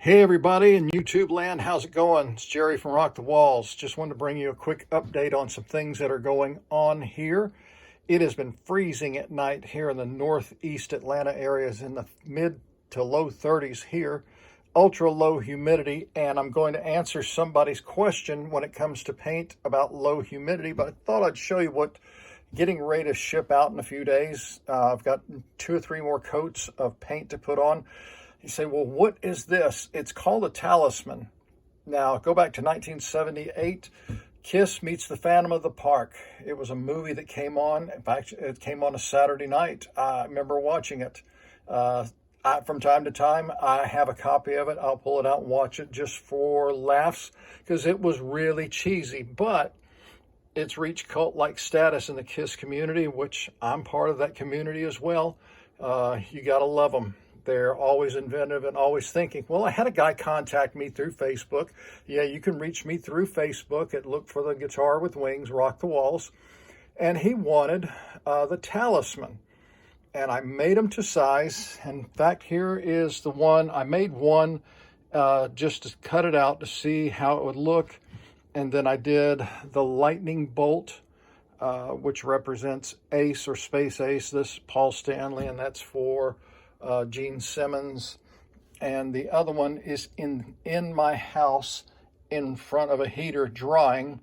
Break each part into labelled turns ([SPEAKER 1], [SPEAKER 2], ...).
[SPEAKER 1] Hey everybody in YouTube land, how's it going? It's Jerry from Rock the Walls. Just wanted to bring you a quick update on some things that are going on here. It has been freezing at night here in the northeast Atlanta areas, in the mid to low 30s here. Ultra low humidity, and I'm going to answer somebody's question when it comes to paint about low humidity, but I thought I'd show you what getting ready to ship out in a few days. I've got 2 or 3 more coats of paint to put on. You say, well, what is this? It's called a Talisman. Now, go back to 1978. Kiss meets the Phantom of the Park. It was a movie that came on. In fact, it came on a Saturday night. I remember watching it. From time to time, I have a copy of it. I'll pull it out and watch it just for laughs because it was really cheesy. But it's reached cult-like status in the Kiss community, which I'm part of that community as well. You got to love them. They're always inventive and always thinking. Well, I had a guy contact me through Facebook. Yeah, you can reach me through Facebook at Look for the Guitar with Wings, Rock the Walls. And he wanted the Talisman. And I made them to size. In fact, here is the one. I made one just to cut it out to see how it would look. And then I did the lightning bolt, which represents Ace or Space Ace. This Paul Stanley, and that's for Gene Simmons. And the other one is in my house in front of a heater drying.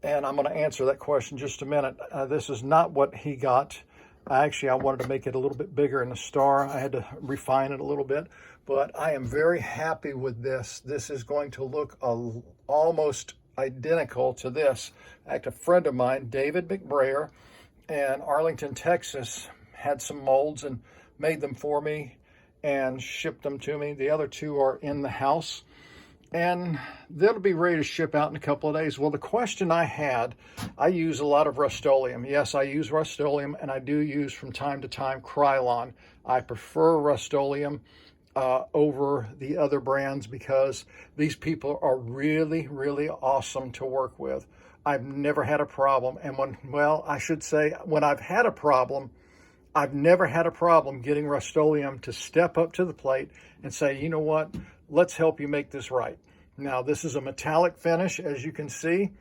[SPEAKER 1] And I'm going to answer that question in just a minute. This is not what he got. I wanted to make it a little bit bigger in the star. I had to refine it a little bit, but I am very happy with this. This is going to look almost identical to this. In fact, a friend of mine, David McBrayer, in Arlington, Texas, had some molds and made them for me and shipped them to me. The other 2 are in the house, and they'll be ready to ship out in a couple of days. Well, the question I had, I use a lot of Rust-Oleum. Yes, I use Rust-Oleum, and I do use from time to time Krylon. I prefer Rust-Oleum over the other brands because these people are really, really awesome to work with. I've never had a problem. And when I've had a problem, I've never had a problem getting Rust-Oleum to step up to the plate and say, you know what, let's help you make this right. Now, this is a metallic finish, as you can see.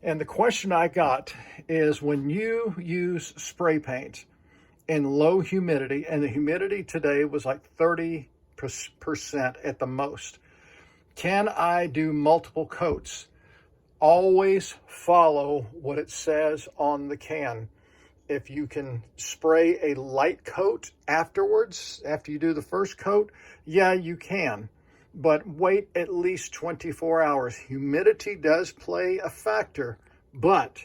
[SPEAKER 1] And the question I got is, when you use spray paint in low humidity, and the humidity today was like 30% at the most, can I do multiple coats? Always follow what it says on the can. If you can spray a light coat afterwards, after you do the first coat, yeah, you can. But wait at least 24 hours. Humidity does play a factor, but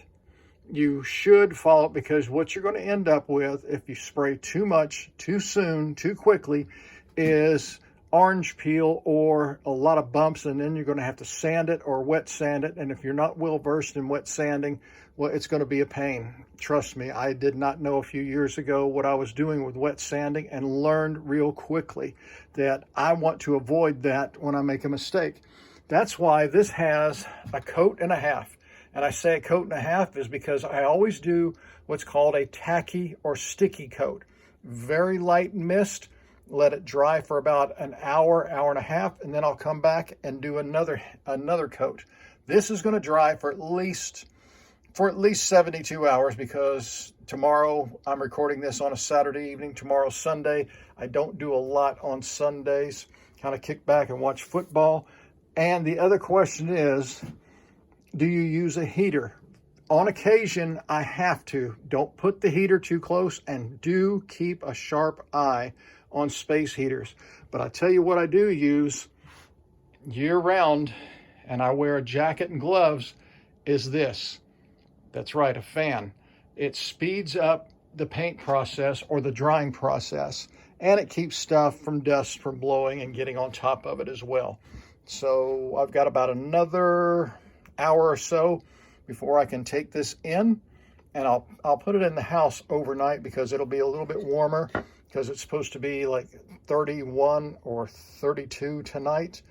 [SPEAKER 1] you should follow it, because what you're going to end up with if you spray too much, too soon, too quickly, is orange peel or a lot of bumps, and then you're going to have to sand it or wet sand it. And if you're not well versed in wet sanding, well, it's going to be a pain. Trust me, I did not know a few years ago what I was doing with wet sanding, and learned real quickly that I want to avoid that when I make a mistake. That's why this has a coat and a half. And I say a coat and a half is because I always do what's called a tacky or sticky coat. Very light mist. Let it dry for about an hour, hour and a half, and then I'll come back and do another coat. This is going to dry for at least 72 hours, because tomorrow, I'm recording this on a Saturday evening. Tomorrow's Sunday. I don't do a lot on Sundays. Kind of kick back and watch football. And the other question is, do you use a heater? On occasion, I have to. Don't put the heater too close, and do keep a sharp eye on space heaters. But I tell you what I do use year round, and I wear a jacket and gloves, is this. That's right, a fan. It speeds up the paint process or the drying process, and it keeps stuff from dust from blowing and getting on top of it as well. So I've got about another hour or so before I can take this in, and I'll put it in the house overnight, because it'll be a little bit warmer, because it's supposed to be like 31 or 32 tonight.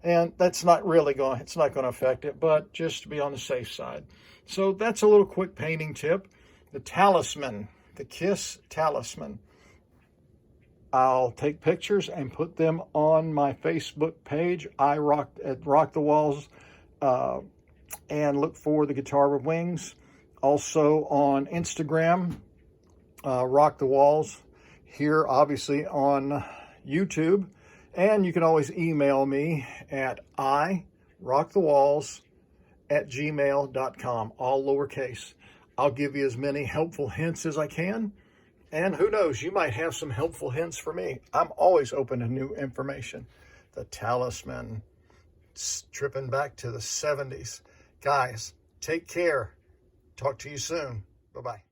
[SPEAKER 1] And that's not really it's not going to affect it, but just to be on the safe side. So that's a little quick painting tip. The Talisman, the Kiss Talisman. I'll take pictures and put them on my Facebook page. I rock the walls, and look for the guitar with wings. Also on Instagram, rock the walls. Here, obviously on YouTube, and you can always email me at irockthewalls@gmail.com, all lowercase. I'll give you as many helpful hints as I can. And who knows, you might have some helpful hints for me. I'm always open to new information. The Talisman, tripping back to the 70s. Guys, take care. Talk to you soon. Bye-bye.